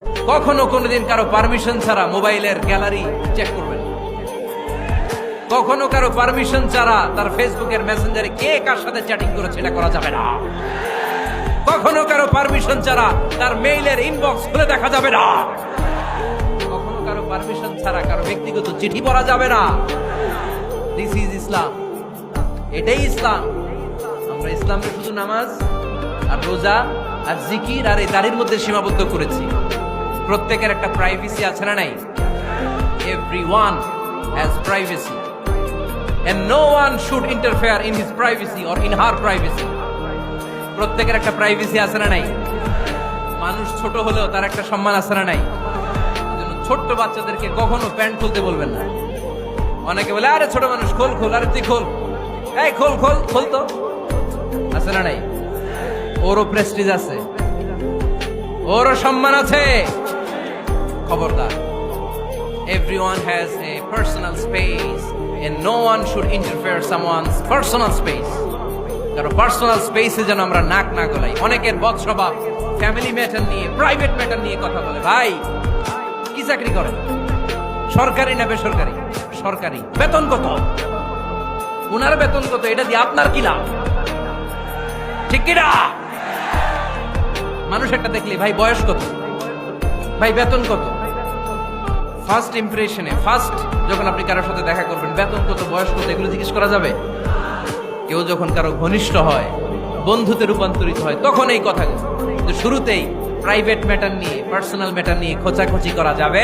কখনো কোনোদিন কারো পারমিশন ছাড়া মোবাইলের গ্যালারি চেক করবেন না। কখনো কারো পারমিশন ছাড়া তার ফেসবুকের মেসেঞ্জারে কে কার সাথে চ্যাটিং করেছে এটা করা যাবে না। কখনো কারো পারমিশন ছাড়া তার মেইলের ইনবক্স খুলে দেখা যাবে না। কখনো কারো পারমিশন ছাড়া কারো ব্যক্তিগত চিঠি পড়া যাবে না। দিস ইজ ইসলাম, এটাই ইসলাম। আমরা ইসলামকে শুধু নামাজ আর রোজা আর জিকির আর এই দাড়ির মধ্যে সীমাবদ্ধ করেছি। প্রত্যেকের একটা প্রাইভেসি আছে না নাই? Everyone has privacy and no one should interfere in his privacy or in her privacy. প্রত্যেকের একটা প্রাইভেসি আছে না নাই? মানুষ ছোট হলেও তার একটা সম্মান আছে না নাই? এজন্য ছোট্ট বাচ্চাদেরকে কখনো প্যান্ট খুলতে বলবেন না। অনেকে বলে আরে ছোট মানুষ খোল খোল, আরে তুই খোল, এই খোল খোল খোল, তো আছে না নাই? ওরও প্রেস্টিজ আছে, ওরও সম্মান আছে। খবরদার, everyone has a personal space and no one should interfere someone's personal space. কারো পার্সোনাল স্পেসে যেন আমরা নাক না গলাই। অনেকের বদস্বভাব ফ্যামিলি ম্যাটার নিয়ে, প্রাইভেট ম্যাটার নিয়ে কথা বলে। ভাই কি চাকরি করেন? সরকারি না বেসরকারি? সরকারি। বেতন কত? ওনার বেতন কত? এটা দিয়ে আপনার কি লাভ? ঠিক কিনা? মানুষ একটা দেখলে ভাই বয়স কত, ভাই বেতন কত, ফার্স্ট ইমপ্রেশনে, ফার্স্ট যখন আপনি কারোর সাথে দেখা করবেন, বেতন কত, বয়স কত, এগুলো জিজ্ঞেস করা যাবে? কেউ যখন কারো ঘনিষ্ঠ হয়, বন্ধুতে রূপান্তরিত হয়, তখন এই কথাগুলো। শুরুতেই প্রাইভেট ম্যাটার নিয়ে, পার্সোনাল ম্যাটার নিয়ে খোঁচাখুচি করা যাবে